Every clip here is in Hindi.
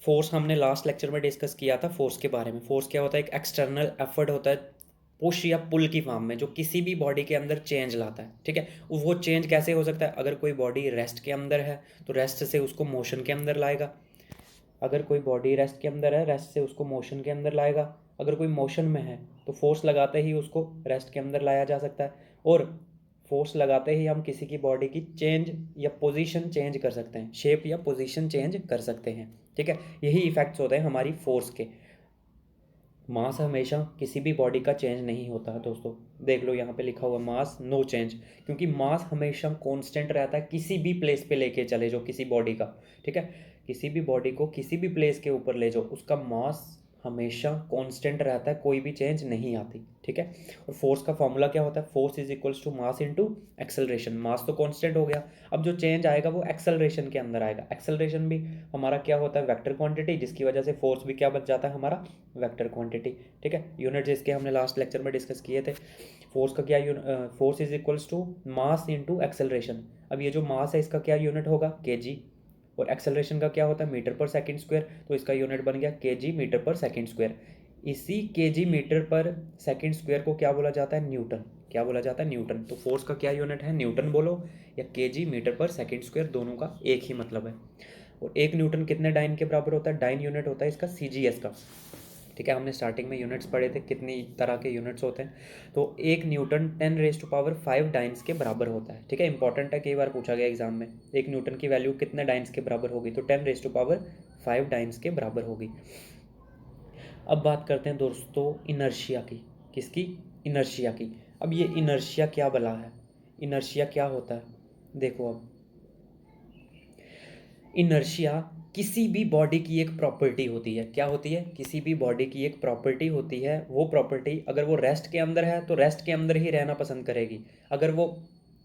फोर्स हमने लास्ट लेक्चर में डिस्कस किया था फोर्स के बारे में। फोर्स क्या होता है? एक एक्सटर्नल एफर्ट होता है पुश या पुल की फॉर्म में, जो किसी भी बॉडी के अंदर चेंज लाता है। ठीक है, वो चेंज कैसे हो सकता है? अगर कोई बॉडी रेस्ट के अंदर है तो रेस्ट से उसको मोशन के अंदर लाएगा। अगर कोई बॉडी रेस्ट के अंदर है, रेस्ट से उसको मोशन के अंदर लाएगा। अगर कोई मोशन में है तो फोर्स लगाते ही उसको रेस्ट के अंदर लाया जा सकता है। और फोर्स लगाते ही हम किसी की बॉडी की चेंज या पोजीशन चेंज कर सकते हैं, शेप या पोजीशन चेंज कर सकते हैं। ठीक है, यही इफेक्ट्स होते हैं हमारी फोर्स के। मास हमेशा किसी भी बॉडी का चेंज नहीं होता है दोस्तों। देख लो यहाँ पे लिखा हुआ मास नो चेंज, क्योंकि मास हमेशा कांस्टेंट रहता है किसी भी प्लेस पे लेके चले जाओ किसी बॉडी का। ठीक है, किसी भी बॉडी को किसी भी प्लेस के ऊपर ले जाओ, उसका मास हमेशा कांस्टेंट रहता है, कोई भी चेंज नहीं आती। ठीक है, और फोर्स का फॉर्मूला क्या होता है? Force is equals to mass into acceleration. Mass तो कांस्टेंट हो गया, अब जो चेंज आएगा वो एक्सेलरेशन के अंदर आएगा। एक्सेलरेशन भी हमारा क्या होता है? वेक्टर क्वांटिटी, जिसकी वजह से फोर्स भी क्या बच जाता है हमारा? Vector quantity. ठीक है, यूनिट जिसके हमने लास्ट लेक्चर में डिस्कस किए थे। फोर्स का क्या force is equals to mass into acceleration. अब ये जो मास है इसका क्या यूनिट होगा? केजी। और एक्सेलरेशन का क्या होता है? मीटर पर सेकंड स्क्वायर। तो इसका यूनिट बन गया केजी मीटर पर सेकंड स्क्वायर। इसी केजी मीटर पर सेकंड स्क्वायर को क्या बोला जाता है? न्यूटन। क्या बोला जाता है? न्यूटन। तो फोर्स का क्या यूनिट है? न्यूटन बोलो या केजी मीटर पर सेकंड स्क्वायर, दोनों का एक ही मतलब है। और एक न्यूटन कितने डाइन के बराबर होता है? डाइन यूनिट होता है इसका सीजीएस का। ठीक है, हमने स्टार्टिंग में यूनिट्स पढ़े थे, कितनी तरह के यूनिट्स होते हैं। तो एक न्यूटन 10⁻5 डाइन्स के बराबर होता है। ठीक है, इंपॉर्टेंट है, कई बार पूछा गया एग्जाम में। एक न्यूटन की वैल्यू कितने डाइन्स के बराबर होगी? तो 10⁻5 डाइन्स के बराबर होगी। अब बात करते हैं दोस्तों इनर्शिया की। किसकी? इनर्शिया की। अब ये इनर्शिया क्या बला है? इनर्शिया क्या होता है? देखो, अब इनर्शिया किसी भी बॉडी की एक प्रॉपर्टी होती है। क्या होती है? किसी भी बॉडी की एक प्रॉपर्टी होती है। वो प्रॉपर्टी अगर वो रेस्ट के अंदर है तो रेस्ट के अंदर ही रहना पसंद करेगी। अगर वो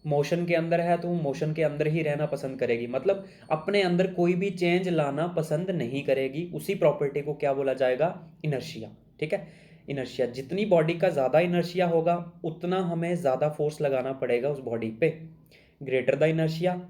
मोशन के अंदर है तो वो मोशन के अंदर ही रहना पसंद करेगी, मतलब अपने अंदर कोई भी चेंज लाना पसंद नहीं करेगी। उसी प्रॉपर्टी को क्या बोला जाएगा? इनर्शिया। ठीक है, इनर्शिया, जितनी बॉडी का ज़्यादा इनर्शिया होगा उतना हमें ज़्यादा फोर्स लगाना पड़ेगा उस बॉडी पे। Greater the inertia,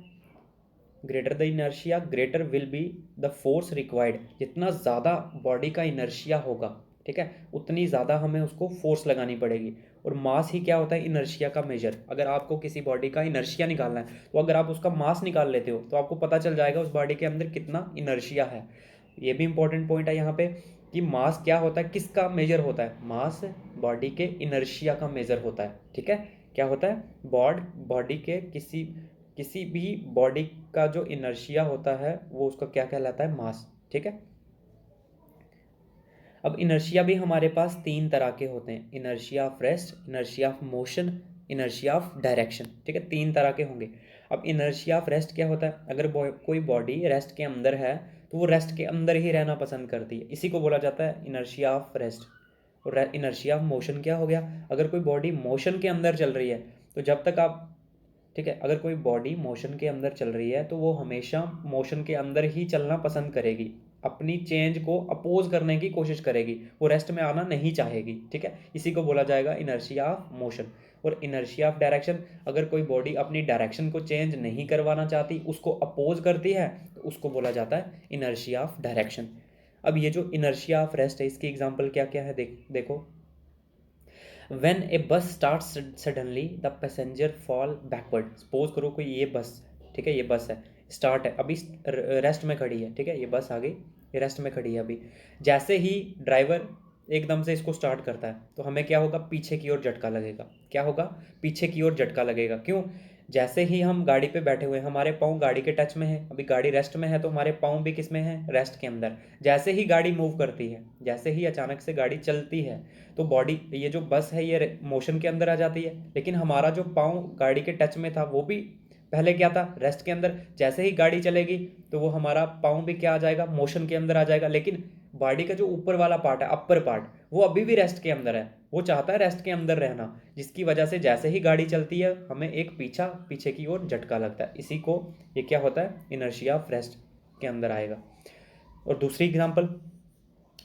greater the inertia greater will be the force required. जितना ज़्यादा बॉडी का इनर्शिया होगा, ठीक है, उतनी ज़्यादा हमें उसको फोर्स लगानी पड़ेगी। और मास ही क्या होता है? इनर्शिया का मेजर। अगर आपको किसी बॉडी का इनर्शिया निकालना है तो अगर आप उसका मास निकाल लेते हो तो आपको पता चल जाएगा उस बॉडी के अंदर कितना इनर्शिया है। ये भी इंपॉर्टेंट पॉइंट है यहाँ पे कि मास क्या होता है, किसका मेजर होता है? मास बॉडी के इनर्शिया का मेजर होता है। ठीक है, क्या होता है? बॉडी के किसी किसी भी बॉडी का जो इनर्शिया होता है वो उसका क्या कहलाता है? मास। ठीक है, अब इनर्शिया भी हमारे पास तीन तरह के होते हैं। Inertia of rest, inertia of motion, inertia of direction. ठीक है, तीन तरह के होंगे। अब इनर्शिया ऑफ रेस्ट क्या होता है? अगर कोई बॉडी रेस्ट के अंदर है तो वो रेस्ट के अंदर ही रहना पसंद करती है, इसी को बोला जाता है इनर्शिया ऑफ रेस्ट। और इनर्शिया ऑफ मोशन क्या हो गया? अगर कोई बॉडी मोशन के अंदर चल रही है तो जब तक आप, ठीक है, अगर कोई बॉडी मोशन के अंदर चल रही है तो वो हमेशा मोशन के अंदर ही चलना पसंद करेगी, अपनी चेंज को अपोज करने की कोशिश करेगी, वो रेस्ट में आना नहीं चाहेगी। ठीक है, इसी को बोला जाएगा इनर्शिया ऑफ मोशन। और इनर्शिया ऑफ डायरेक्शन, अगर कोई बॉडी अपनी डायरेक्शन को चेंज नहीं करवाना चाहती, उसको अपोज करती है, तो उसको बोला जाता है इनर्शिया ऑफ डायरेक्शन। अब ये जो इनर्शिया ऑफ रेस्ट है इसकी एग्जाम्पल क्या क्या है? देखो, when a bus starts suddenly the passenger fall backward। Suppose करो कोई ये बस, ठीक है, ये बस है, स्टार्ट है, अभी रेस्ट में खड़ी है। ठीक है, ये बस आ गई, ये रेस्ट में खड़ी है अभी। जैसे ही ड्राइवर एकदम से इसको स्टार्ट करता है तो हमें क्या होगा? पीछे की ओर झटका लगेगा। क्या होगा? पीछे की ओर झटका लगेगा। क्यों? जैसे ही हम गाड़ी पे बैठे हुए हैं हमारे पाँव गाड़ी के टच में है, अभी गाड़ी रेस्ट में है तो हमारे पाँव भी किस में है? रेस्ट के अंदर। जैसे ही गाड़ी मूव करती है, जैसे ही अचानक से गाड़ी चलती है तो बॉडी, ये जो बस है ये मोशन के अंदर आ जाती है, लेकिन हमारा जो पाँव गाड़ी के टच में था वो भी पहले क्या था? रेस्ट के अंदर। जैसे ही गाड़ी चलेगी तो वो हमारा पाँव भी क्या आ जाएगा? मोशन के अंदर आ जाएगा। लेकिन बॉडी का जो ऊपर वाला पार्ट है, अपर पार्ट, वो अभी भी रेस्ट के अंदर है, वो चाहता है रेस्ट के अंदर रहना, जिसकी वजह से जैसे ही गाड़ी चलती है हमें एक पीछे की ओर झटका लगता है। इसी को ये क्या होता है? इनर्शिया ऑफ रेस्ट के अंदर आएगा। और दूसरी एग्जांपल,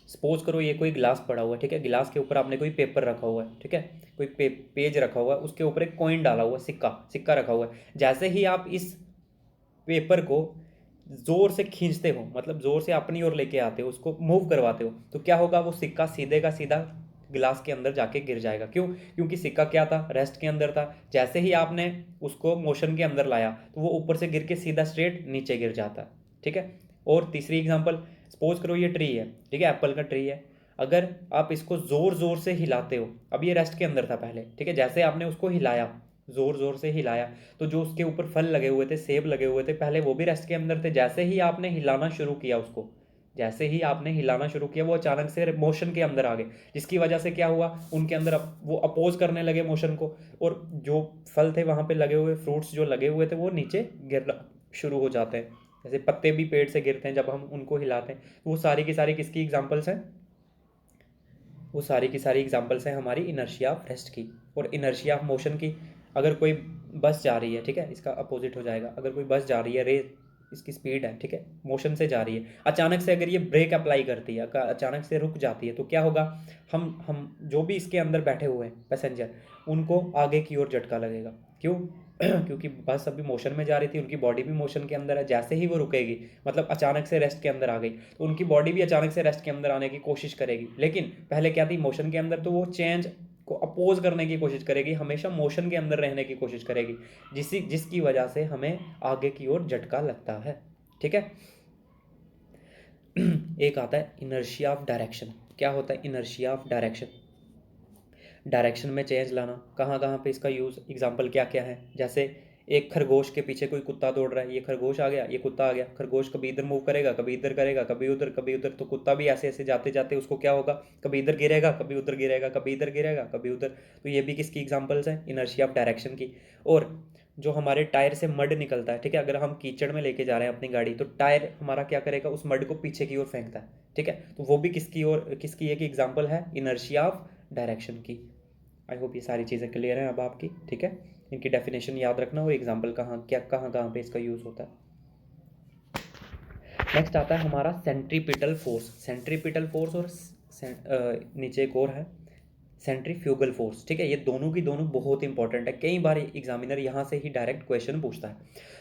सपोज करो ये कोई गिलास पड़ा हुआ है, ठीक है, गिलास के ऊपर आपने कोई पेपर रखा हुआ है, ठीक है, कोई पेज रखा हुआ है, उसके ऊपर एक कॉइन डाला हुआ है, सिक्का सिक्का रखा हुआ है। जैसे ही आप इस पेपर को जोर से खींचते हो, मतलब जोर से अपनी ओर लेके आते हो, उसको मूव करवाते हो, तो क्या होगा, वो सिक्का सीधे का सीधा गिलास के अंदर जाके गिर जाएगा। क्यों? क्योंकि सिक्का क्या था, रेस्ट के अंदर था। जैसे ही आपने उसको मोशन के अंदर लाया तो वो ऊपर से गिर के सीधा स्ट्रेट नीचे गिर जाता है। ठीक है। और तीसरी एग्जांपल, सपोज करो ये ट्री है, ठीक है, एप्पल का ट्री है। अगर आप इसको जोर जोर से हिलाते हो, अब ये रेस्ट के अंदर था पहले, ठीक है, जैसे आपने उसको हिलाया, जोर जोर से हिलाया, तो जो उसके ऊपर फल लगे हुए थे, सेब लगे हुए थे, पहले वो भी रेस्ट के अंदर थे। जैसे ही आपने हिलाना शुरू किया उसको, जैसे ही आपने हिलाना शुरू किया, वो अचानक से मोशन के अंदर आ गए, जिसकी वजह से क्या हुआ, उनके अंदर वो अपोज करने लगे मोशन को, और जो फल थे वहां पे लगे हुए, फ्रूट्स जो लगे हुए थे, वो नीचे गिरना शुरू हो जाते हैं। जैसे पत्ते भी पेड़ से गिरते हैं जब हम उनको हिलाते हैं। वो सारी की सारी किसकी एग्जाम्पल्स हैं? वो सारी की सारी एग्जांपल्स हैं हमारी इनर्शिया ऑफ रेस्ट की और इनर्शिया ऑफ मोशन की। अगर कोई बस जा रही है, ठीक है, इसका अपोजिट हो जाएगा। अगर कोई बस जा रही है, रेस, इसकी स्पीड है, ठीक है, मोशन से जा रही है, अचानक से अगर ये ब्रेक अप्लाई करती है, अचानक से रुक जाती है, तो क्या होगा, हम जो भी इसके अंदर बैठे हुए हैं पैसेंजर, उनको आगे की ओर झटका लगेगा। क्यों? क्योंकि बस अभी मोशन में जा रही थी, उनकी बॉडी भी मोशन के अंदर है। जैसे ही वो रुकेगी, मतलब अचानक से रेस्ट के अंदर आ गई, तो उनकी बॉडी भी अचानक से रेस्ट के अंदर आने की कोशिश करेगी। लेकिन पहले क्या थी, मोशन के अंदर, तो वो चेंज को अपोज करने की कोशिश करेगी, हमेशा मोशन के अंदर रहने की कोशिश करेगी, जिसकी वजह से हमें आगे की ओर झटका लगता है। ठीक है। एक आता है इनर्शिया ऑफ डायरेक्शन। क्या होता है इनर्शिया ऑफ डायरेक्शन? डायरेक्शन में चेंज लाना। कहाँ कहाँ पे इसका यूज़, एग्जाम्पल क्या क्या है? जैसे एक खरगोश के पीछे कोई कुत्ता दौड़ रहा है, ये खरगोश आ गया, ये कुत्ता आ गया, खरगोश कभी इधर मूव करेगा, कभी इधर करेगा, कभी उधर, कभी उधर, तो कुत्ता भी ऐसे ऐसे जाते जाते उसको क्या होगा, कभी इधर गिरेगा, कभी उधर गिरेगा, कभी इधर गिरेगा, कभी उधर। तो ये भी किसकी एग्जाम्पल्स हैं? इनर्शिया ऑफ डायरेक्शन की। और जो हमारे टायर से मड निकलता है, ठीक है, अगर हम कीचड़ में लेके जा रहे हैं अपनी गाड़ी, तो टायर हमारा क्या करेगा, उस मड को पीछे की ओर फेंकता है। ठीक है, तो वो भी किसकी ओर, किसकी एक एग्जाम्पल है, इनर्शिया ऑफ डायरेक्शन की। आई होप ये सारी चीज़ें क्लियर हैं अब आपकी। ठीक है, इनकी डेफिनेशन याद रखना, वो एग्जाम्पल कहाँ क्या कहाँ कहाँ पे इसका यूज़ होता है। नेक्स्ट आता है हमारा सेंट्रीपिटल फोर्स। सेंट्रीपिटल फोर्स और नीचे एक और है सेंट्रीफ्यूगल फोर्स। ठीक है, ये दोनों की दोनों बहुत इंपॉर्टेंट है, कई बार एग्जामिनर यहाँ से ही डायरेक्ट क्वेश्चन पूछता है।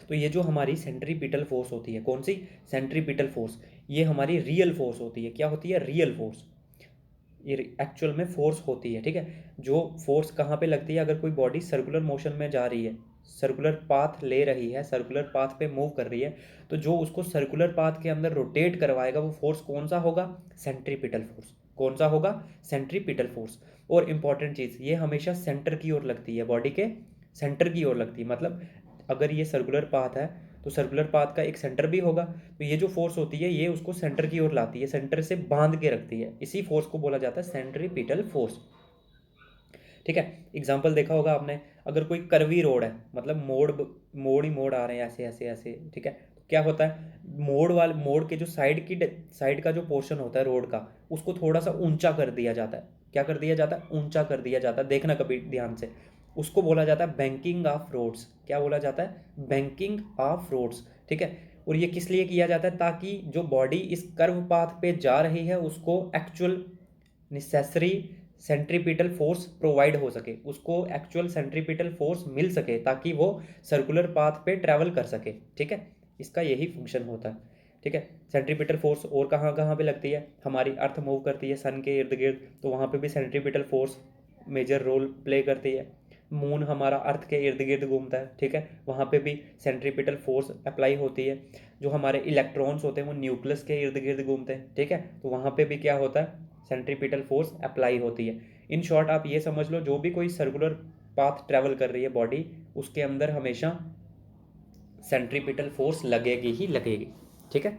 तो ये जो हमारी सेंट्रीपिटल फोर्स होती है, कौन सी? Centripetal force. ये हमारी रियल फोर्स होती है। क्या होती है? Real force. ये एक्चुअल में फोर्स होती है। ठीक है, जो फोर्स कहाँ पे लगती है, अगर कोई बॉडी सर्कुलर मोशन में जा रही है, सर्कुलर पाथ ले रही है, सर्कुलर पाथ पे मूव कर रही है, तो जो उसको सर्कुलर पाथ के अंदर रोटेट करवाएगा, वो फोर्स कौन सा होगा? Centripetal force. कौन सा होगा? Centripetal force. और इंपॉर्टेंट चीज़, ये हमेशा सेंटर की ओर लगती है, बॉडी के सेंटर की ओर लगती है। मतलब अगर ये सर्कुलर पाथ है, तो सर्कुलर पाथ का एक सेंटर भी होगा, तो ये जो फोर्स होती है, ये उसको सेंटर की ओर लाती है, सेंटर से बांध के रखती है। इसी फोर्स को बोला जाता है सेंट्रीपिटल फोर्स। ठीक है, एग्जाम्पल देखा होगा आपने, अगर कोई कर्वी रोड है, मतलब मोड़ ही मोड़ आ रहे हैं, ऐसे ऐसे ऐसे, ठीक है, तो क्या होता है, मोड़ के जो साइड का जो पोर्शन होता है रोड का, उसको थोड़ा सा ऊंचा कर दिया जाता है। क्या कर दिया जाता है? ऊंचा कर दिया जाता है। देखना कभी ध्यान से, उसको बोला जाता है बैंकिंग ऑफ रोड्स। क्या बोला जाता है? Banking of roads. ठीक है, और ये किस लिए किया जाता है? ताकि जो बॉडी इस कर्व पाथ पे जा रही है, उसको actual necessary centripetal force provide हो सके, उसको एक्चुअल सेंट्रीपिटल फोर्स मिल सके, ताकि वो सर्कुलर पाथ पे ट्रैवल कर सके। ठीक है, इसका यही फंक्शन होता है। ठीक है, सेंट्रीपिटल फोर्स और कहाँ कहाँ पे लगती है? हमारी अर्थ मूव करती है सन के इर्द गिर्द, तो वहाँ पे भी centripetal force major role play करती है। मून हमारा अर्थ के इर्द गिर्द घूमता है, ठीक है, वहाँ पे भी सेंट्रीपिटल फोर्स अप्लाई होती है। जो हमारे इलेक्ट्रॉन्स होते हैं, वो न्यूक्लियस के इर्द गिर्द घूमते हैं, ठीक है, तो वहाँ पे भी क्या होता है? सेंट्रीपिटल फोर्स अप्लाई होती है। इन शॉर्ट आप ये समझ लो, जो भी कोई सर्कुलर पाथ ट्रेवल कर रही है बॉडी, उसके अंदर हमेशा सेंट्रीपिटल फोर्स लगेगी ही लगेगी। ठीक है,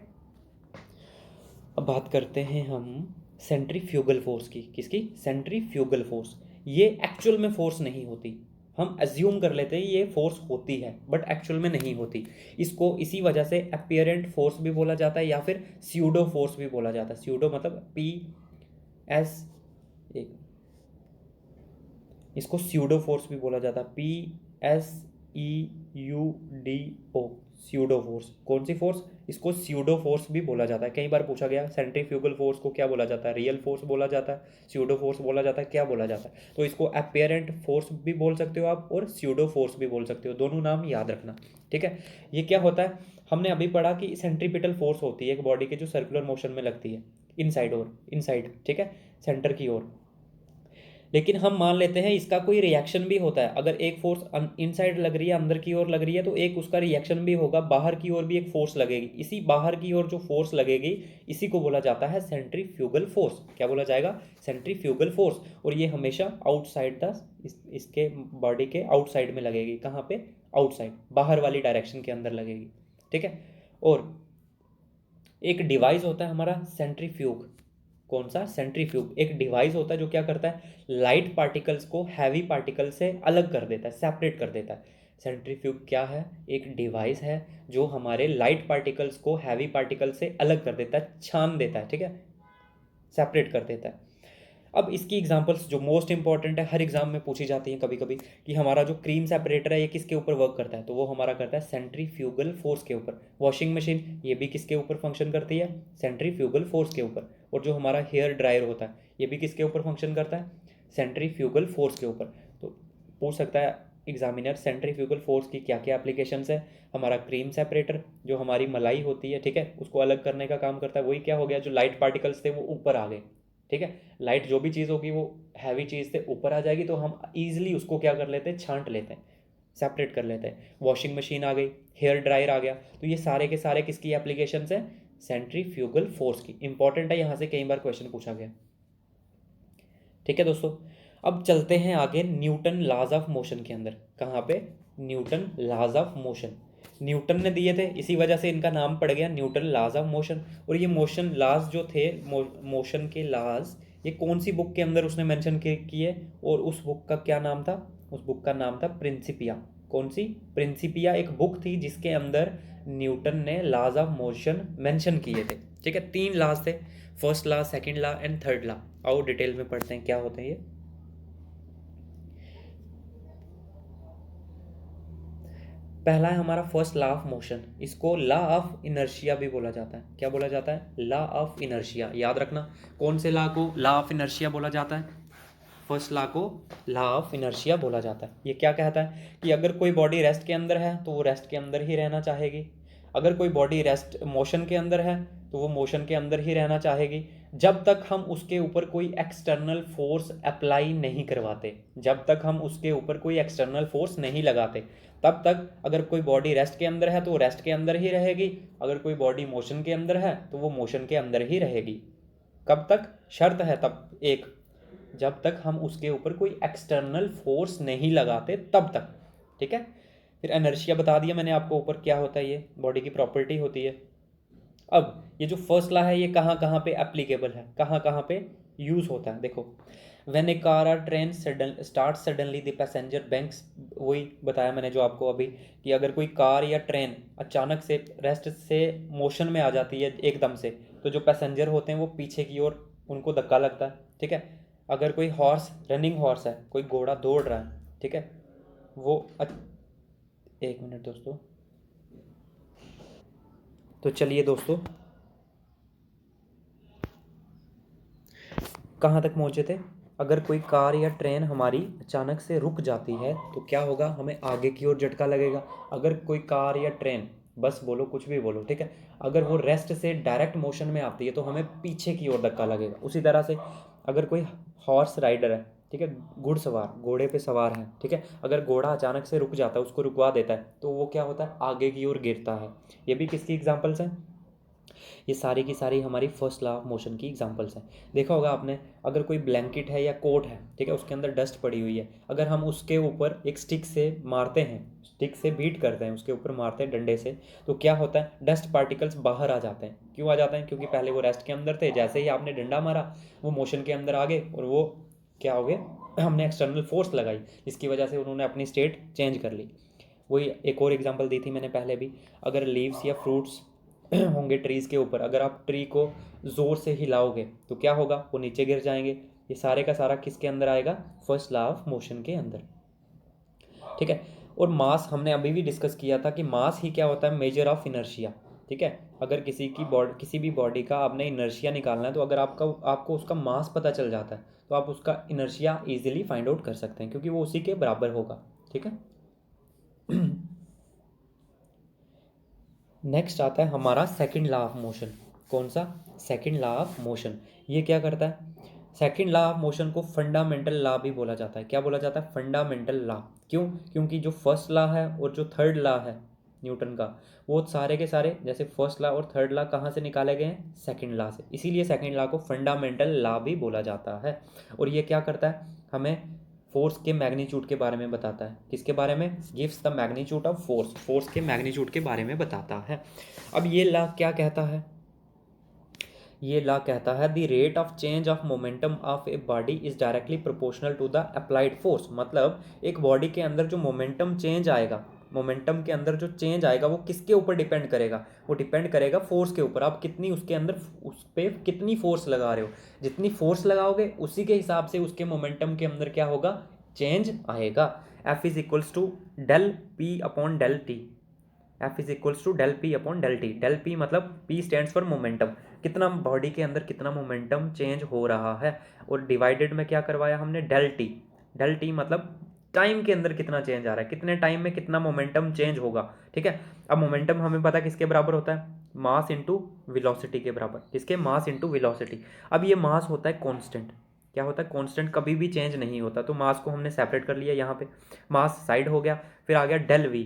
अब बात करते हैं हम सेंट्रीफ्यूगल फोर्स की। किसकी? Centrifugal force. ये एक्चुअल में फोर्स नहीं होती, हम एज्यूम कर लेते हैं ये फोर्स होती है, बट एक्चुअल में नहीं होती। इसको इसी वजह से अपीयरेंट फोर्स भी बोला जाता है, या फिर स्यूडो फोर्स भी बोला जाता है। स्यूडो मतलब PS, एक, इसको स्यूडो फोर्स भी बोला जाता है, PSEUDO, स्यूडो फोर्स। कौन सी फोर्स? इसको स्यूडो फोर्स भी बोला जाता है। कई बार पूछा गया सेंट्रीफ्यूगल फोर्स को क्या बोला जाता है? रियल फोर्स बोला जाता है, स्यूडो फोर्स बोला जाता है, क्या बोला जाता है? तो इसको अपीयरेंट फोर्स भी बोल सकते हो आप, और स्यूडो फोर्स भी बोल सकते हो, दोनों नाम याद रखना। ठीक है, ये क्या होता है, हमने अभी पढ़ा कि सेंट्रीपिटल फोर्स होती है एक बॉडी के जो सर्कुलर मोशन में लगती है, इनसाइड, ठीक है, सेंटर की ओर। लेकिन हम मान लेते हैं इसका कोई रिएक्शन भी होता है। अगर एक फोर्स इनसाइड लग रही है, अंदर की ओर लग रही है, तो एक उसका रिएक्शन भी होगा, बाहर की ओर भी एक फोर्स लगेगी। इसी बाहर की ओर जो फोर्स लगेगी इसी को बोला जाता है सेंट्रीफ्यूगल फोर्स। क्या बोला जाएगा? Centrifugal force. और ये हमेशा आउटसाइड द इसके बॉडी के आउटसाइड में लगेगी। कहाँ पे? आउटसाइड, बाहर वाली डायरेक्शन के अंदर लगेगी, ठीक है। और एक डिवाइस होता है हमारा सेंट्रीफ्यूग। कौन सा? सेंट्रीफ्यूग एक डिवाइस होता है जो क्या करता है, लाइट पार्टिकल्स को हैवी पार्टिकल से अलग कर देता है, सेपरेट कर देता है। सेंट्रीफ्यूग क्या है? एक डिवाइस है जो हमारे लाइट पार्टिकल्स को हैवी पार्टिकल से अलग कर देता है, छान देता है, ठीक है, सेपरेट कर देता है। अब इसकी एग्जांपल्स जो मोस्ट इंपॉर्टेंट है, हर एग्जाम में पूछी जाती हैं कभी कभी, कि हमारा जो क्रीम सेपरेटर है ये किसके ऊपर वर्क करता है, तो वो हमारा करता है सेंट्रीफ्यूगल फोर्स के ऊपर। वॉशिंग मशीन ये भी किसके ऊपर फंक्शन करती है? सेंट्रीफ्यूगल फोर्स के ऊपर। और जो हमारा हेयर ड्रायर होता है ये भी किसके ऊपर फंक्शन करता है? सेंट्रीफ्यूगल फोर्स के ऊपर। तो पूछ सकता है एग्जामिनर सेंट्रीफ्यूगल फोर्स की क्या क्या एप्लीकेशंस है। हमारा क्रीम सेपरेटर जो हमारी मलाई होती है, ठीक है, उसको अलग करने का काम करता है। वही क्या हो गया, जो लाइट पार्टिकल्स थे वो ऊपर आ गए, ठीक है। लाइट जो भी चीज़ होगी वो हैवी चीज़ से ऊपर आ जाएगी, तो हम ईजिली उसको क्या कर लेते हैं, छांट लेते हैं, सेपरेट कर लेते हैं। वॉशिंग मशीन आ गई, हेयर ड्रायर आ गया, तो ये सारे के सारे किसकी एप्लीकेशन है? सेंट्रीफ्यूगल फोर्स की। इंपॉर्टेंट है, यहाँ से कई बार क्वेश्चन पूछा गया, ठीक है दोस्तों। अब चलते हैं आगे न्यूटन लॉज ऑफ मोशन के अंदर। कहाँ पे? Newton laws of motion. Newton ने दिए थे, इसी वजह से इनका नाम पड़ गया न्यूटन लॉज ऑफ मोशन। और ये मोशन लॉज जो थे, मोशन के लॉज, ये कौन सी बुक के अंदर उसने मेंशन किए? और उस बुक का क्या नाम था? उस बुक का नाम था प्रिंसिपिया। कौन सी? प्रिंसिपिया एक बुक थी जिसके अंदर न्यूटन ने लॉज ऑफ मोशन मेंशन किए थे, ठीक है। 3 लॉज थे, first law, second law and third law. आओ डिटेल में पढ़ते हैं क्या होते हैं ये। पहला है हमारा फर्स्ट लॉ ऑफ मोशन, इसको लॉ ऑफ इनर्शिया भी बोला जाता है। क्या बोला जाता है? Law of inertia. याद रखना, कौन से लॉ को लॉ ऑफ इनर्शिया बोला जाता है? फर्स्ट लॉ को लॉ ऑफ इनर्शिया बोला जाता है। ये क्या कहता है कि अगर कोई बॉडी रेस्ट के अंदर है तो वो रेस्ट के अंदर ही रहना चाहेगी। अगर कोई बॉडी रेस्ट मोशन के अंदर है तो वो मोशन के अंदर ही रहना चाहेगी, जब तक हम उसके ऊपर कोई एक्सटर्नल फोर्स अप्लाई नहीं करवाते। जब तक हम उसके ऊपर कोई एक्सटर्नल फोर्स नहीं लगाते, तब तक अगर कोई बॉडी रेस्ट के अंदर है तो वो रेस्ट के अंदर ही रहेगी। अगर कोई बॉडी मोशन के अंदर है तो वो मोशन के अंदर ही रहेगी। कब तक? शर्त है तब एक, जब तक हम उसके ऊपर कोई एक्सटर्नल फोर्स नहीं लगाते तब तक, ठीक है। फिर इनर्शिया बता दिया मैंने आपको ऊपर क्या होता है, ये बॉडी की प्रॉपर्टी होती है। अब ये जो फर्स्ट लॉ है ये कहाँ कहाँ पे एप्लीकेबल है, कहाँ कहाँ पे यूज़ होता है? देखो, व्हेन ए कार और train start suddenly the passenger banks, वही बताया मैंने जो आपको अभी, कि अगर कोई कार या ट्रेन अचानक से रेस्ट से मोशन में आ जाती है एकदम से, तो जो पैसेंजर होते हैं वो पीछे की ओर उनको धक्का लगता है, ठीक है। अगर कोई हॉर्स, रनिंग हॉर्स है, कोई घोड़ा दौड़ रहा है, ठीक है, वो एक मिनट दोस्तों, तो चलिए दोस्तों, कहाँ तक पहुँचे थे? अगर कोई कार या ट्रेन हमारी अचानक से रुक जाती है तो क्या होगा, हमें आगे की ओर झटका लगेगा। अगर कोई कार या ट्रेन, बस बोलो कुछ भी बोलो, ठीक है, अगर वो रेस्ट से डायरेक्ट मोशन में आती है तो हमें पीछे की ओर धक्का लगेगा। उसी तरह से अगर कोई हॉर्स राइडर है, ठीक है, घुड़सवार, घोड़े पे सवार है, ठीक है, अगर घोड़ा अचानक से रुक जाता है, उसको रुकवा देता है, तो वो क्या होता है, आगे की ओर गिरता है। ये भी किसकी एग्जाम्पल्स हैं? ये सारी की सारी हमारी फर्स्ट लॉ ऑफ मोशन की एग्जांपल्स हैं। देखा होगा आपने, अगर कोई ब्लैंकेट है या कोट है, ठीक है, उसके अंदर डस्ट पड़ी हुई है, अगर हम उसके ऊपर एक स्टिक से मारते हैं, स्टिक से बीट करते हैं, उसके ऊपर मारते हैं डंडे से, तो क्या होता है, डस्ट पार्टिकल्स बाहर आ जाते हैं। क्यों आ जाते हैं? क्योंकि पहले वो रेस्ट के अंदर थे, जैसे ही आपने डंडा मारा वो मोशन के अंदर आ गए, और वो क्या हो गए, हमने एक्सटर्नल फोर्स लगाई, जिसकी वजह से उन्होंने अपनी स्टेट चेंज कर ली। वही एक और एग्जांपल दी थी मैंने पहले भी, अगर लीव्स या फ्रूट्स होंगे ट्रीज़ के ऊपर, अगर आप ट्री को ज़ोर से हिलाओगे तो क्या होगा, वो नीचे गिर जाएंगे। ये सारे का सारा किसके अंदर आएगा? फर्स्ट लॉ ऑफ मोशन के अंदर, ठीक है। और मास हमने अभी भी डिस्कस किया था कि मास ही क्या होता है, मेजर ऑफ इनर्शिया, ठीक है। अगर किसी भी बॉडी का आपने इनर्शिया निकालना है, तो अगर आपको उसका मास पता चल जाता है तो आप उसका इनर्शिया ईजिली फाइंड आउट कर सकते हैं, क्योंकि वो उसी के बराबर होगा, ठीक है। नेक्स्ट आता है हमारा सेकंड लॉ ऑफ मोशन। कौन सा? Second law of motion. ये क्या करता है? सेकंड लॉ ऑफ मोशन को फंडामेंटल लॉ भी बोला जाता है। क्या बोला जाता है? Fundamental law. क्यों? क्योंकि जो फर्स्ट लॉ है और जो थर्ड लॉ है न्यूटन का, वो सारे के सारे जैसे फर्स्ट लॉ और थर्ड लॉ कहाँ से निकाले गए हैं? सेकंड लॉ से। इसीलिए सेकंड लॉ को फंडामेंटल लॉ भी बोला जाता है। और ये क्या करता है? हमें फोर्स के मैग्नीट्यूड के बारे में बताता है। किसके बारे में? Gives the magnitude of force. Force के मैग्नीट्यूड के बारे में बताता है। अब ये लॉ क्या कहता है? ये लॉ कहता है the rate of change of momentum of a body is directly proportional to the applied force. मतलब एक बॉडी के अंदर जो मोमेंटम चेंज आएगा, मोमेंटम के अंदर जो चेंज आएगा वो किसके ऊपर डिपेंड करेगा? वो डिपेंड करेगा फोर्स के ऊपर। आप कितनी उसके अंदर उस पर कितनी फोर्स लगा रहे हो। जितनी फोर्स लगाओगे उसी के हिसाब से उसके मोमेंटम के अंदर क्या होगा? चेंज आएगा। F is equals to del P upon del T. F is equals to del P upon del T. Del P मतलब पी स्टैंड्स फॉर मोमेंटम, कितना बॉडी के अंदर कितना मोमेंटम चेंज हो रहा है, और डिवाइडेड में क्या करवाया हमने? Del T. डेल टी मतलब टाइम के अंदर कितना चेंज आ रहा है, कितने टाइम में कितना मोमेंटम चेंज होगा। ठीक है। अब मोमेंटम हमें पता किसके बराबर होता है? मास इंटू वेलोसिटी के बराबर। किसके? Mass into velocity. अब ये मास होता है कांस्टेंट। क्या होता है? कांस्टेंट, कभी भी चेंज नहीं होता। तो मास को हमने सेपरेट कर लिया यहाँ पे, मास साइड हो गया। फिर आ गया डेल वी।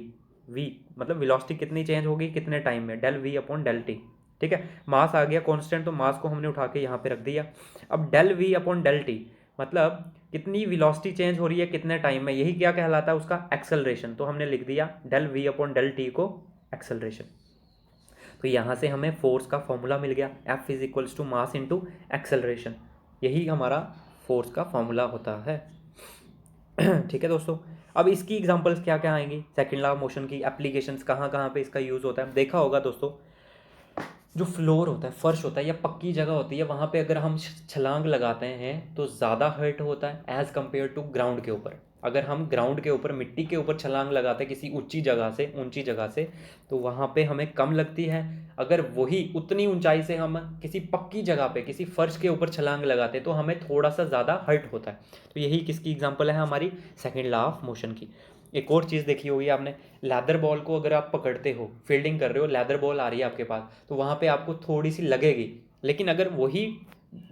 वी मतलब वेलोसिटी कितनी चेंज होगी कितने टाइम में? Del V upon del T. ठीक है। मास आ गया कांस्टेंट, तो मास को हमने उठा के यहाँ पे रख दिया। अब del V upon del T मतलब कितनी वेलोसिटी चेंज हो रही है कितने टाइम में, यही क्या कहलाता है? उसका एक्सेलरेशन। तो हमने लिख दिया del V upon del T को एक्सेलरेशन। तो यहाँ से हमें फोर्स का फॉर्मूला मिल गया, F is equals to mass into acceleration. यही हमारा फोर्स का फॉर्मूला होता है। ठीक है दोस्तों। अब इसकी एग्जांपल्स क्या क्या आएंगी? सेकंड लॉ ऑफ मोशन की एप्लीकेशंस कहाँ कहाँ पे इसका यूज़ होता है? देखा होगा दोस्तों, जो फ्लोर होता है, फर्श होता है या पक्की जगह होती है, वहाँ पे अगर हम छलांग लगाते हैं तो ज़्यादा हर्ट होता है एज़ कम्पेयर टू ग्राउंड के ऊपर। अगर हम ग्राउंड के ऊपर मिट्टी के ऊपर छलांग लगाते हैं किसी ऊंची जगह से तो वहाँ पे हमें कम लगती है। अगर वही उतनी ऊंचाई से हम किसी पक्की जगह पे किसी फर्श के ऊपर छलांग लगाते हैं तो हमें थोड़ा सा ज़्यादा हर्ट होता है। तो यही किसकी एग्जाम्पल है? हमारी सेकेंड लॉ ऑफ मोशन की। एक और चीज़ देखी होगी आपने, लेदर बॉल को अगर आप पकड़ते हो, फील्डिंग कर रहे हो, लेदर बॉल आ रही है आपके पास, तो वहाँ पे आपको थोड़ी सी लगेगी। लेकिन अगर वही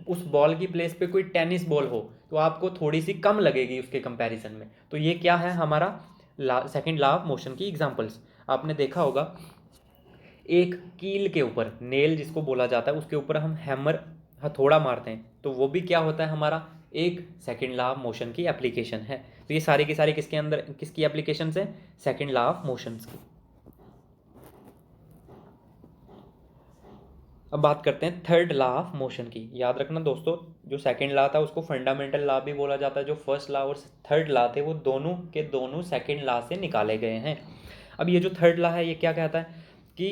उस बॉल की प्लेस पे कोई टेनिस बॉल हो तो आपको थोड़ी सी कम लगेगी उसके कंपैरिजन में। तो ये क्या है? हमारा सेकंड लॉ ऑफ मोशन की एग्जांपल्स। आपने देखा होगा एक कील के ऊपर, नेल जिसको बोला जाता है, उसके ऊपर हम हैमर हथौड़ा मारते हैं, तो वो भी क्या होता है? हमारा एक सेकंड लॉ ऑफ मोशन की एप्लीकेशन है। तो ये सारी की सारी किसके अंदर किसकी एप्लीकेशन है? सेकंड लॉ ऑफ मोशन की। अब बात करते हैं थर्ड लॉ ऑफ मोशन की। याद रखना दोस्तों, जो सेकंड लॉ था उसको फंडामेंटल लॉ भी बोला जाता है। जो फर्स्ट लॉ और थर्ड लॉ थे वो दोनों के दोनों सेकंड लॉ से निकाले गए हैं। अब ये जो थर्ड लॉ है ये क्या कहता है कि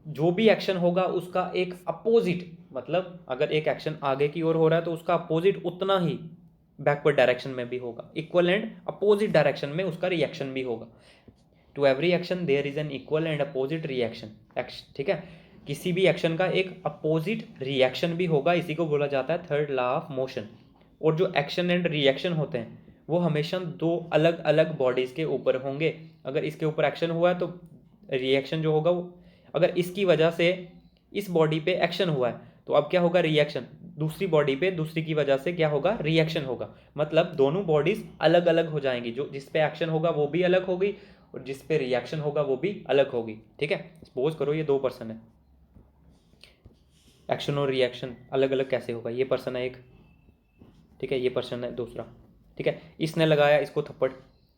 जो भी एक्शन होगा उसका एक अपोजिट, मतलब अगर एक एक्शन आगे की ओर हो रहा है तो उसका अपोजिट उतना ही बैकवर्ड डायरेक्शन में भी होगा। इक्वल एंड अपोजिट डायरेक्शन में उसका रिएक्शन भी होगा। To every action there is an equal and opposite reaction. ठीक है। किसी भी एक्शन का एक अपोजिट रिएक्शन भी होगा, इसी को बोला जाता है थर्ड लॉ ऑफ मोशन। और जो एक्शन एंड रिएक्शन होते हैं वो हमेशा दो अलग अलग बॉडीज के ऊपर होंगे। अगर इसके ऊपर एक्शन हुआ है तो रिएक्शन जो होगा वो, अगर इसकी वजह से इस बॉडी पे एक्शन हुआ है तो अब क्या होगा? रिएक्शन। दूसरी बॉडी पे दूसरी की वजह से क्या होगा? रिएक्शन होगा। मतलब दोनों बॉडीज अलग अलग हो जाएंगी, जो जिस पे एक्शन होगा वो भी अलग होगी और जिस पे रिएक्शन होगा वो भी अलग होगी। ठीक है। सपोज करो ये दो पर्सन है, एक्शन और रिएक्शन अलग अलग कैसे होगा? ये पर्सन है एक, ठीक है, ये पर्सन है दूसरा, ठीक है। इसने लगाया इसको थप्पड़,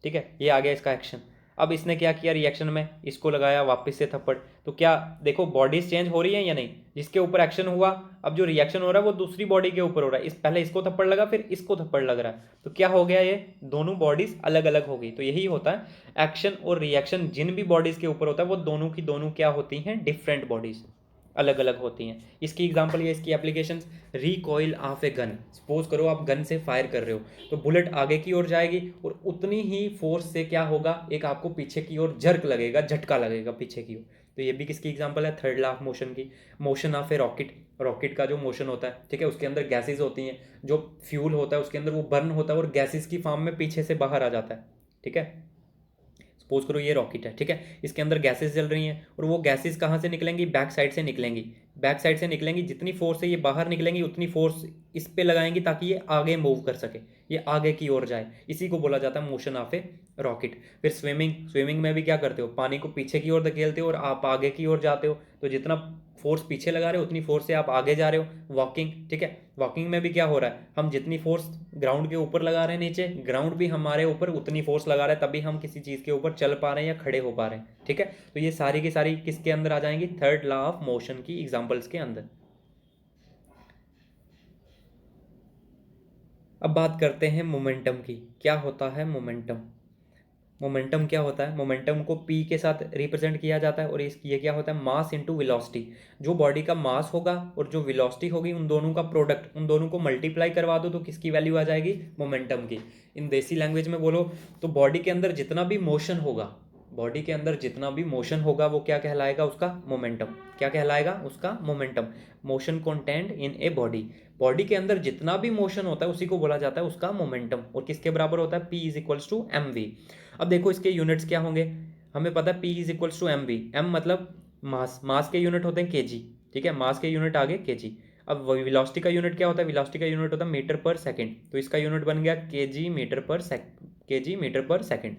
ठीक है, ये आ गया इसका एक्शन। अब इसने क्या किया? रिएक्शन में इसको लगाया वापस से थप्पड़। तो क्या देखो बॉडीज चेंज हो रही है या नहीं? जिसके ऊपर एक्शन हुआ, अब जो रिएक्शन हो रहा है वो दूसरी बॉडी के ऊपर हो रहा है। पहले इसको थप्पड़ लगा फिर इसको थप्पड़ लग रहा है, तो क्या हो गया? ये दोनों बॉडीज अलग अलग हो गई। तो यही होता है एक्शन और रिएक्शन जिन भी बॉडीज के ऊपर होता है वो दोनों की दोनों क्या होती हैं? डिफरेंट बॉडीज, अलग अलग होती हैं। इसकी एग्जांपल या इसकी application, recoil of a gun. Suppose करो आप गन से फायर कर रहे हो तो बुलेट आगे की ओर जाएगी और उतनी ही फोर्स से क्या होगा? एक आपको पीछे की ओर जर्क लगेगा, झटका लगेगा पीछे की ओर। तो ये भी किसकी एग्जांपल है? थर्ड लॉ ऑफ मोशन की। Motion of A rocket, rocket का जो मोशन होता है, ठीक है, उसके अंदर गैसेज होती हैं, जो फ्यूल होता है उसके अंदर वो बर्न होता है और गैसेज की फॉर्म में पीछे से बाहर आ जाता है। ठीक है। सपोज करो ये रॉकेट है, ठीक है, इसके अंदर गैसेस जल रही हैं और वो गैसेस कहाँ से निकलेंगी, बैक साइड से निकलेंगी। बैक साइड से निकलेंगी, जितनी फोर्स से ये बाहर निकलेंगी उतनी फोर्स इस पे लगाएंगी ताकि ये आगे मूव कर सके, ये आगे की ओर जाए। इसी को बोला जाता है मोशन ऑफ ए रॉकेट। फिर स्विमिंग में भी क्या करते हो, पानी को पीछे की ओर धकेलते हो और आप आगे की ओर जाते हो, तो जितना फोर्स पीछे लगा रहे हो उतनी फोर्स से आप आगे जा रहे हो। वॉकिंग, ठीक है, वॉकिंग में भी क्या हो रहा है, हम जितनी फोर्स ग्राउंड के ऊपर लगा रहे हैं नीचे, ग्राउंड भी हमारे ऊपर उतनी फोर्स लगा रहा है, तभी हम किसी चीज़ के ऊपर चल पा रहे हैं या खड़े हो पा रहे हैं, ठीक है। तो ये सारी की सारी किसके अंदर आ जाएंगी, थर्ड लॉ ऑफ मोशन की एग्जांपल्स के अंदर। अब बात करते हैं मोमेंटम की। क्या होता है मोमेंटम, मोमेंटम क्या होता है, मोमेंटम को पी के साथ रिप्रेजेंट किया जाता है और ये क्या होता है, मास इनटू वेलोसिटी। जो बॉडी का मास होगा और जो वेलोसिटी होगी, उन दोनों का प्रोडक्ट, उन दोनों को मल्टीप्लाई करवा दो तो किसकी वैल्यू आ जाएगी, मोमेंटम की। इन देसी लैंग्वेज में बोलो तो बॉडी के अंदर जितना भी मोशन होगा, बॉडी के अंदर जितना भी मोशन होगा वो क्या कहलाएगा, उसका मोमेंटम। क्या कहलाएगा, उसका momentum. Motion content in a body, body के अंदर जितना भी मोशन होता है उसी को बोला जाता है उसका मोमेंटम। और किसके बराबर होता है, P is equals to M V. अब देखो इसके यूनिट्स क्या होंगे, हमें पता है P is equals to M V. M मतलब मास, मास के यूनिट होते हैं केजी, ठीक है, मास के यूनिट आगे केजी। अब वेलोसिटी का यूनिट क्या होता है, वेलोसिटी का यूनिट होता है मीटर पर सेकंड, तो इसका यूनिट बन गया केजी मीटर पर सेकंड,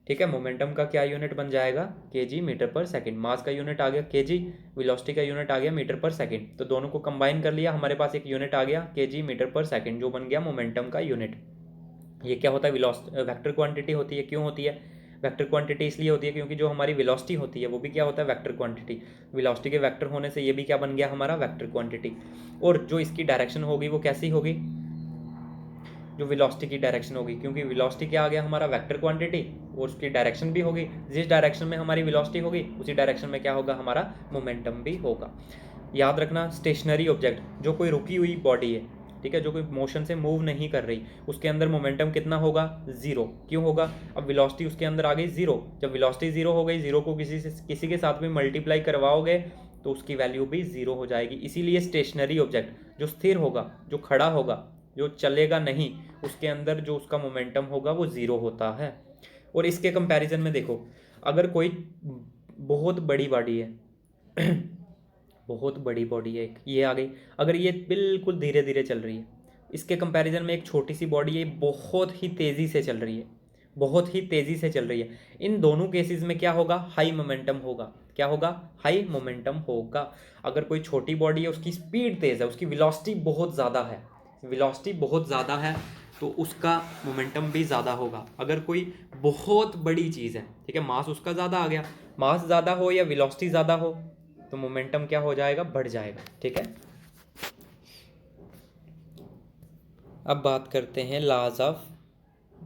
ठीक है। मोमेंटम का क्या यूनिट बन जाएगा, केजी मीटर पर सेकंड। मास का यूनिट आ गया केजी, वेलोसिटी का यूनिट आ गया मीटर पर सेकंड, तो दोनों को कंबाइन कर लिया, हमारे पास एक यूनिट आ गया केजी मीटर पर सेकंड, जो बन गया मोमेंटम का यूनिट। ये क्या होता है, वेक्टर क्वांटिटी होती है। क्यों होती है वेक्टर क्वांटिटी, इसलिए होती है क्योंकि जो हमारी वेलोसिटी होती है वो भी क्या होता है, वेक्टर क्वांटिटी। वेलोसिटी के वेक्टर होने से ये भी क्या बन गया हमारा, वेक्टर क्वांटिटी। और जो इसकी डायरेक्शन होगी वो कैसी होगी, जो वेलोसिटी की डायरेक्शन होगी, क्योंकि वेलोसिटी क्या आ गया हमारा, वेक्टर क्वांटिटी, और उसकी डायरेक्शन भी होगी। जिस डायरेक्शन में हमारी वेलोसिटी होगी उसी डायरेक्शन में क्या होगा, हमारा मोमेंटम भी होगा। याद रखना, स्टेशनरी ऑब्जेक्ट, जो कोई रुकी हुई बॉडी है, ठीक है, जो कोई मोशन से मूव नहीं कर रही, उसके अंदर मोमेंटम कितना होगा, जीरो। क्यों होगा, अब वेलोसिटी उसके अंदर आ गई जीरो। जब वेलोसिटी जीरो हो गई, जीरो को किसी के साथ भी मल्टीप्लाई करवाओगे तो उसकी वैल्यू भी जीरो हो जाएगी। इसीलिए स्टेशनरी ऑब्जेक्ट, जो स्थिर होगा, जो खड़ा होगा, जो चलेगा नहीं, उसके अंदर जो उसका मोमेंटम होगा वो जीरो होता है। और इसके कंपैरिजन में देखो, अगर कोई बहुत बड़ी बॉडी है बहुत बड़ी बॉडी है, एक ये आ गई, अगर ये बिल्कुल धीरे धीरे चल रही है, इसके कंपैरिजन में एक छोटी सी बॉडी है बहुत ही तेज़ी से चल रही है, बहुत ही तेज़ी से चल रही है, इन दोनों केसेस में क्या होगा, हाई मोमेंटम होगा। क्या होगा, हाई मोमेंटम होगा। अगर कोई छोटी बॉडी है, उसकी स्पीड तेज़ है, उसकी वेलोसिटी बहुत ज़्यादा है, वेलोसिटी बहुत ज़्यादा है, तो उसका मोमेंटम भी ज़्यादा होगा। अगर कोई बहुत बड़ी चीज़ है, ठीक है, मास उसका ज़्यादा आ गया, मास ज़्यादा हो या वेलोसिटी ज़्यादा हो तो मोमेंटम क्या हो जाएगा, बढ़ जाएगा, ठीक है। अब बात करते हैं laws of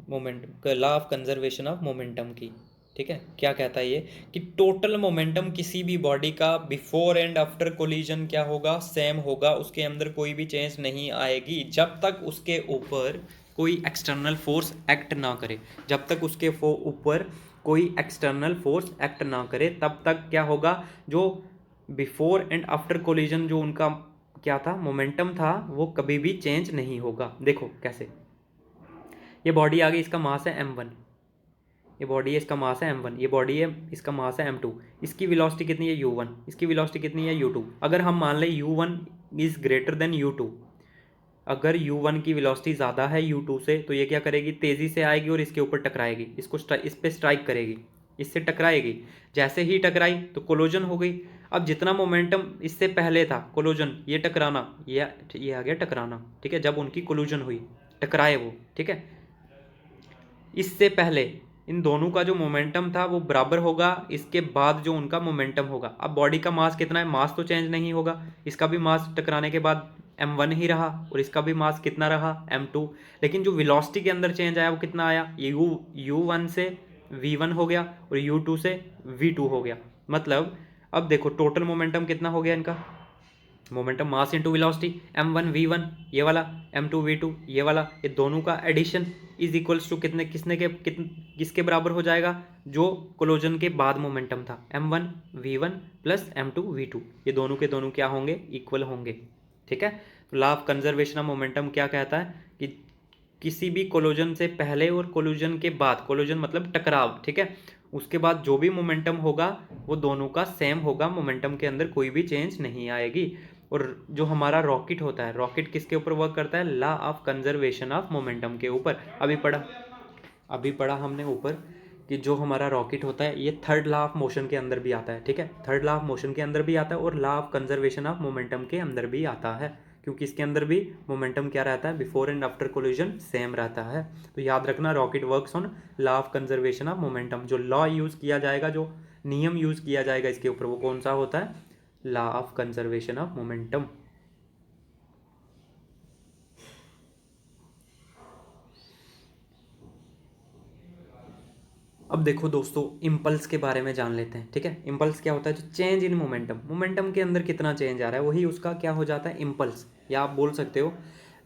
momentum, law of conservation of momentum की, ठीक है। क्या कहता है ये कि टोटल मोमेंटम किसी भी बॉडी का बिफोर एंड आफ्टर कोलिजन क्या होगा, सेम होगा, उसके अंदर कोई भी चेंज नहीं आएगी जब तक उसके ऊपर कोई एक्सटर्नल फोर्स एक्ट ना करे। जब तक उसके ऊपर कोई एक्सटर्नल फोर्स एक्ट ना करे तब तक क्या होगा, जो बिफोर एंड आफ्टर कोलिजन जो उनका क्या था, मोमेंटम था, वो कभी भी चेंज नहीं होगा। देखो कैसे, ये बॉडी आ गई, इसका मास है m1, ये बॉडी है, इसका मास है m1, ये बॉडी है, इसका मास है m2, इसकी वेलोसिटी कितनी है u1, इसकी वेलोसिटी कितनी है u2। अगर हम मान लें u1 is greater than u2, अगर u1 की वेलोसिटी ज़्यादा है u2 से, तो ये क्या करेगी, तेज़ी से आएगी और इसके ऊपर टकराएगी, इसको इस पर स्ट्राइक करेगी, इससे टकराएगी। जैसे ही टकराई तो कोलोजन हो गई। अब जितना मोमेंटम इससे पहले था, कोलोजन, ये टकराना, ये आ गया टकराना, ठीक है, जब उनकी कोलोजन हुई, टकराए वो, ठीक है। इससे पहले इन दोनों का जो मोमेंटम था वो बराबर होगा, इसके बाद जो उनका मोमेंटम होगा। अब बॉडी का मास कितना है, मास तो चेंज नहीं होगा, इसका भी मास टकराने के बाद m1 ही रहा और इसका भी मास कितना रहा, m2। लेकिन जो वेलोसिटी के अंदर चेंज आया वो कितना आया, u1 से v1 हो गया और u2 से v2 हो गया। मतलब अब देखो टोटल मोमेंटम कितना हो गया इनका, momentum mass into velocity, m1 v1 ये वाला, m2 v2 ये वाला, ये दोनों का एडिशन इज इक्वल्स टू किसके बराबर हो जाएगा, जो कोलोजन के बाद मोमेंटम था, m1 v1 plus m2 v2, ये दोनों के दोनों क्या होंगे, इक्वल होंगे, ठीक है। तो law of conservation of momentum क्या कहता है कि किसी भी कोलिजन से पहले और कोलिजन के बाद, कोलिजन मतलब टकराव, ठीक है, उसके बाद जो भी मोमेंटम होगा वो दोनों का सेम होगा, मोमेंटम के अंदर कोई भी चेंज नहीं आएगी। और जो हमारा रॉकेट होता है, रॉकेट किसके ऊपर वर्क करता है? Law of conservation of momentum के ऊपर। अभी पढ़ा हमने ऊपर कि जो हमारा रॉकेट होता है ये थर्ड लॉ ऑफ मोशन के अंदर भी आता है, ठीक है, थर्ड लॉ ऑफ मोशन के अंदर भी आता है और law of conservation of momentum के अंदर भी आता है, क्योंकि इसके अंदर भी मोमेंटम क्या रहता है? Before and after collision same रहता है। तो याद रखना, rocket works on law of conservation of momentum. जो लॉ यूज़ किया जाएगा, जो नियम यूज़ किया जाएगा इसके ऊपर, वो कौन सा होता है? Law of conservation of momentum. अब देखो दोस्तों, इम्पल्स के बारे में जान लेते हैं, ठीक है। इम्पल्स क्या होता है? जो चेंज इन मोमेंटम, मोमेंटम के अंदर कितना चेंज आ रहा है, वही उसका क्या हो जाता है? इम्पल्स। या आप बोल सकते हो,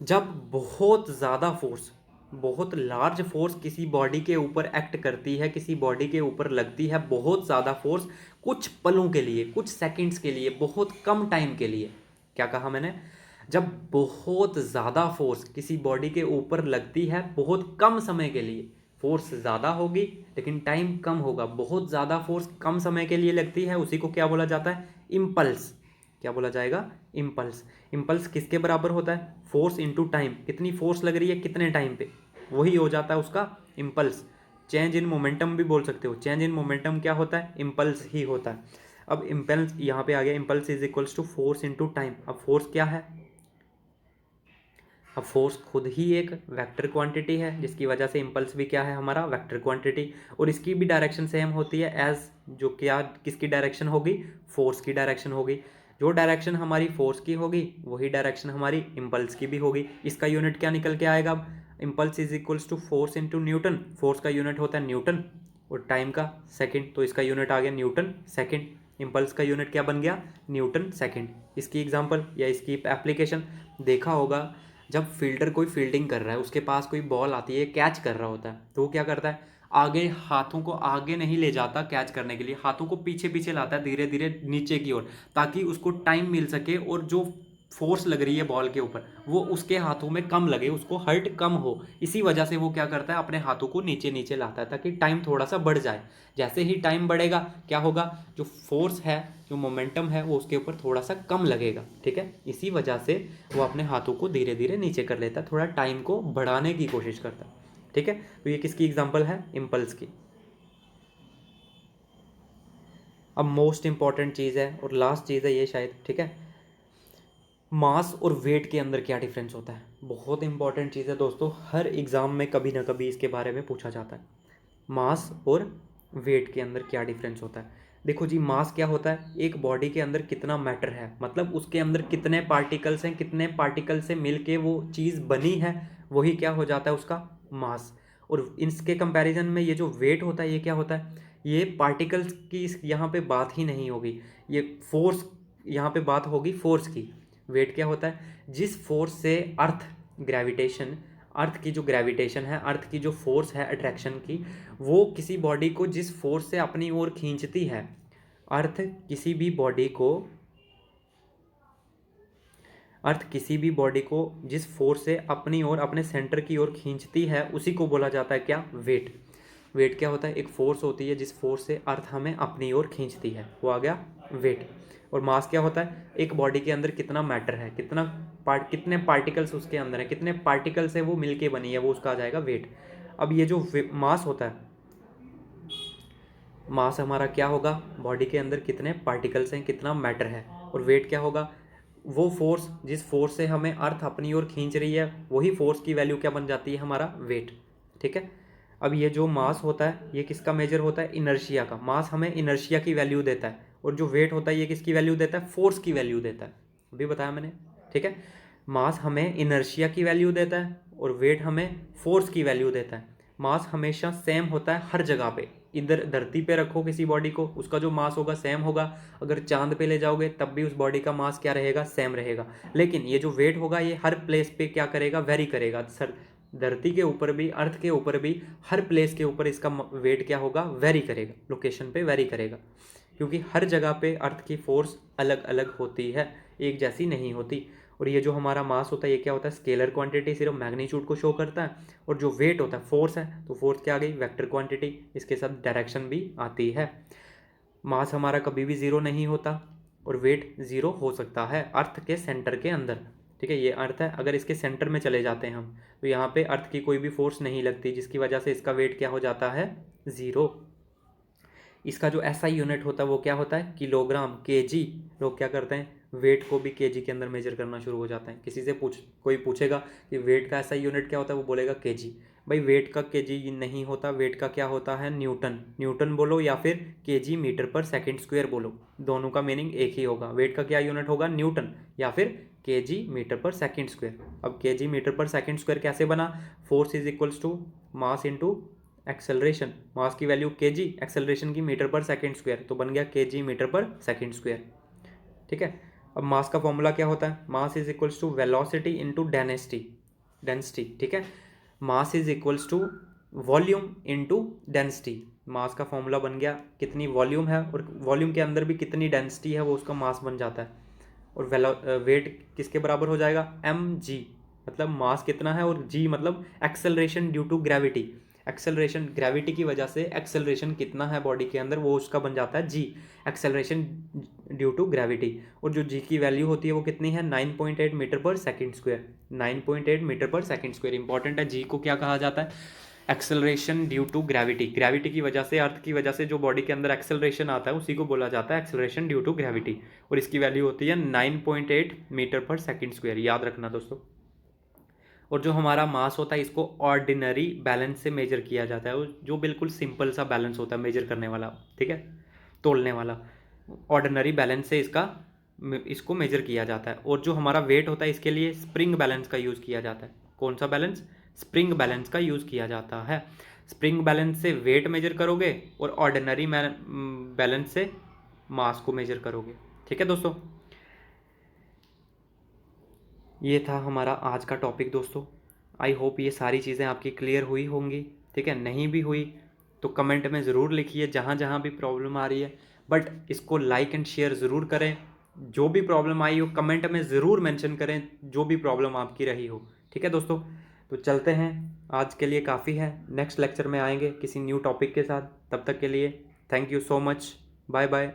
जब बहुत ज़्यादा फोर्स, बहुत लार्ज फोर्स किसी बॉडी के ऊपर एक्ट करती है, किसी बॉडी के ऊपर लगती है, बहुत ज़्यादा फोर्स कुछ पलों के लिए, कुछ सेकंड्स के लिए, बहुत कम टाइम के लिए। क्या कहा मैंने? जब बहुत ज़्यादा फोर्स किसी बॉडी के ऊपर लगती है बहुत कम समय के लिए, फोर्स ज़्यादा होगी लेकिन टाइम कम होगा, बहुत ज़्यादा फोर्स कम समय के लिए लगती है, उसी को क्या बोला जाता है? इम्पल्स। क्या बोला जाएगा? इम्पल्स। इम्पल्स किसके बराबर होता है? Force into time. कितनी फोर्स लग रही है कितने टाइम पे, वही हो जाता है उसका इम्पल्स। चेंज इन मोमेंटम भी बोल सकते हो, चेंज इन मोमेंटम क्या होता है? इम्पल्स ही होता है। अब इम्पल्स यहाँ पे आ गया, impulse is equals to force into time. अब फोर्स क्या है? अब फोर्स खुद ही एक वेक्टर क्वांटिटी है, जिसकी वजह से इम्पल्स भी क्या है हमारा? Vector quantity. और इसकी भी डायरेक्शन सेम होती है एज, जो क्या किसकी डायरेक्शन होगी? फोर्स की डायरेक्शन होगी। जो डायरेक्शन हमारी फोर्स की होगी वही डायरेक्शन हमारी इम्पल्स की भी होगी। इसका यूनिट क्या निकल के आएगा? अब impulse is equals to force into Newton. Force का यूनिट होता है न्यूटन और टाइम का सेकेंड, तो इसका यूनिट आ गया न्यूटन सेकेंड। इम्पल्स का यूनिट क्या बन गया? Newton second. इसकी एग्जांपल या इसकी एप्लीकेशन देखा होगा, जब फील्डर कोई फील्डिंग कर रहा है, उसके पास कोई बॉल आती है, कैच कर रहा होता है, तो वो क्या करता है? आगे हाथों को आगे नहीं ले जाता कैच करने के लिए, हाथों को पीछे पीछे लाता है धीरे धीरे नीचे की ओर, ताकि उसको टाइम मिल सके और जो फोर्स लग रही है बॉल के ऊपर वो उसके हाथों में कम लगे, उसको हर्ट कम हो। इसी वजह से वो क्या करता है? अपने हाथों को नीचे नीचे लाता है ताकि टाइम थोड़ा सा बढ़ जाए। जैसे ही टाइम बढ़ेगा क्या होगा? जो फोर्स है, जो मोमेंटम है, वो उसके ऊपर थोड़ा सा कम लगेगा, ठीक है। इसी वजह से वो अपने हाथों को धीरे धीरे नीचे कर लेता है, थोड़ा टाइम को बढ़ाने की कोशिश करता है, ठीक है। तो ये किसकी एग्जांपल है? इम्पल्स की। अब मोस्ट इंपॉर्टेंट चीज़ है और लास्ट चीज़ है ये शायद, ठीक है, मास और वेट के अंदर क्या डिफरेंस होता है? बहुत इंपॉर्टेंट चीज़ है दोस्तों, हर एग्ज़ाम में कभी ना कभी इसके बारे में पूछा जाता है। मास और वेट के अंदर क्या डिफरेंस होता है? देखो जी, मास क्या होता है? एक बॉडी के अंदर कितना मैटर है, मतलब उसके अंदर कितने पार्टिकल्स हैं, कितने पार्टिकल से मिलके वो चीज़ बनी है, वही क्या हो जाता है? उसका मास। और इसके कंपैरिजन में ये जो वेट होता है, ये क्या होता है? ये पार्टिकल्स की यहाँ पे बात ही नहीं होगी, ये फोर्स, यहाँ पे बात होगी फोर्स की। वेट क्या होता है? जिस फोर्स से अर्थ, ग्रेविटेशन, अर्थ की जो ग्रेविटेशन है, अर्थ की जो फोर्स है अट्रैक्शन की, वो किसी बॉडी को जिस फोर्स से अपनी ओर खींचती है, अर्थ किसी भी बॉडी को, अर्थ किसी भी बॉडी को जिस फोर्स से अपनी ओर, अपने सेंटर की ओर खींचती है, उसी को बोला जाता है क्या? वेट। वेट क्या होता है? एक फोर्स होती है जिस फोर्स से अर्थ हमें अपनी ओर खींचती है, वो आ गया वेट। और मास क्या होता है? एक बॉडी के अंदर कितना मैटर है, कितने पार्टिकल्स उसके अंदर है, कितने पार्टिकल से वो मिलके बनी है, वो उसका आ जाएगा वेट। अब ये जो मास होता है, मास हमारा क्या होगा? बॉडी के अंदर कितने पार्टिकल्स हैं, कितना मैटर है। और वेट क्या होगा? वो फोर्स, जिस फोर्स से हमें अर्थ अपनी ओर खींच रही है, वही फोर्स की वैल्यू क्या बन जाती है? हमारा वेट, ठीक है। अब ये जो मास होता है ये किसका मेजर होता है? इनर्शिया का। मास हमें इनर्शिया की वैल्यू देता है और जो वेट होता है ये किसकी वैल्यू देता है? फोर्स की वैल्यू देता है, अभी बताया मैंने, ठीक है। मास हमें इनर्शिया की वैल्यू देता है और वेट हमें फोर्स की वैल्यू देता है। मास हमेशा सेम होता है हर जगह पे, इधर धरती पे रखो किसी बॉडी को, उसका जो मास होगा सेम होगा, अगर चांद पे ले जाओगे तब भी उस बॉडी का मास क्या रहेगा? सेम रहेगा। लेकिन ये जो वेट होगा ये हर प्लेस पे क्या करेगा? वेरी करेगा। सर, धरती के ऊपर भी, अर्थ के ऊपर भी, हर प्लेस के ऊपर इसका वेट क्या होगा? वेरी करेगा, लोकेशन पे वेरी करेगा, क्योंकि हर जगह पे अर्थ की फोर्स अलग अलग होती है, एक जैसी नहीं होती। और ये जो हमारा मास होता है ये क्या होता है, स्केलर क्वांटिटी, सिर्फ मैग्नीट्यूड को शो करता है। और जो वेट होता है फोर्स है, तो फोर्स क्या आ गई, वेक्टर क्वांटिटी, इसके साथ डायरेक्शन भी आती है। मास हमारा कभी भी ज़ीरो नहीं होता और वेट ज़ीरो हो सकता है अर्थ के सेंटर के अंदर, ठीक है। ये अर्थ है, अगर इसके सेंटर में चले जाते हैं हम तो यहाँ पे अर्थ की कोई भी फोर्स नहीं लगती, जिसकी वजह से इसका वेट क्या हो जाता है, ज़ीरो। इसका जो एसआई यूनिट होता है वो क्या होता है, किलोग्राम, केजी। लोग क्या करते हैं, वेट को भी केजी के अंदर मेजर करना शुरू हो जाते हैं। किसी से कोई पूछेगा कि वेट का एसआई यूनिट क्या होता है, वो बोलेगा केजी। भाई वेट का केजी नहीं होता, वेट का क्या होता है, न्यूटन। न्यूटन बोलो या फिर केजी मीटर पर सेकंड स्क्वायर बोलो, दोनों का मीनिंग एक ही होगा। वेट का क्या यूनिट होगा, न्यूटन, या फिर केजी मीटर पर सेकंड स्क्वायर। अब केजी मीटर पर सेकंड स्क्वायर कैसे बना, force is equals to mass into acceleration. Mass की वैल्यू केजी, एक्सेलरेशन की मीटर पर सेकंड स्क्वायर, तो बन गया केजी मीटर पर सेकंड स्क्वायर, ठीक है। अब मास का फॉर्मूला क्या होता है, mass is equals to velocity into density, ठीक है। Mass is equals to volume into density. Mass का फॉर्मूला बन गया, कितनी वॉल्यूम है और वॉल्यूम के अंदर भी कितनी डेंसिटी है, वो उसका मास बन जाता है। और वेट किसके बराबर हो जाएगा, एम जी, मतलब मास कितना है, और जी मतलब acceleration due to gravity. Acceleration, gravity की वजह से एक्सेलरेशन कितना है बॉडी के अंदर, वो उसका बन जाता है जी, एक्सेलरेशन ड्यू टू ग्रेविटी। और जो जी की वैल्यू होती है वो कितनी है, 9.8 मीटर पर सेकंड स्क्वायर। 9.8 मीटर पर सेकंड स्क्वायर इंपॉर्टेंट है। जी को क्या कहा जाता है, acceleration due to gravity. Gravity की वजह से, अर्थ की वजह से जो बॉडी के अंदर एक्सेलरेशन आता है उसी को बोला जाता है एक्सेलरेशन ड्यू टू ग्रेविटी। और इसकी वैल्यू होती है 9.8 मीटर पर सेकंड स्क्वायर, याद रखना दोस्तों। और जो हमारा मास होता है इसको ऑर्डिनरी बैलेंस से मेजर किया जाता है, जो बिल्कुल सिंपल सा बैलेंस होता है मेजर करने वाला, ठीक है, तोलने वाला। ऑर्डिनरी बैलेंस से इसको मेजर किया जाता है। और जो हमारा वेट होता है इसके लिए स्प्रिंग बैलेंस का यूज़ किया जाता है। कौन सा बैलेंस, स्प्रिंग बैलेंस का यूज़ किया जाता है। स्प्रिंग बैलेंस से वेट मेजर करोगे और ऑर्डिनरी बैलेंस से मास को मेजर करोगे, ठीक है दोस्तों। ये था हमारा आज का टॉपिक दोस्तों। आई होप ये सारी चीज़ें आपकी क्लियर हुई होंगी, ठीक है। नहीं भी हुई तो कमेंट में ज़रूर लिखिए जहाँ जहाँ भी प्रॉब्लम आ रही है, बट इसको लाइक एंड शेयर ज़रूर करें। जो भी प्रॉब्लम आई हो कमेंट में ज़रूर मेंशन करें, जो भी प्रॉब्लम आपकी रही हो, ठीक है दोस्तों। तो चलते हैं, आज के लिए काफ़ी है। नेक्स्ट लेक्चर में आएंगे किसी न्यू टॉपिक के साथ, तब तक के लिए thank you so much, bye bye.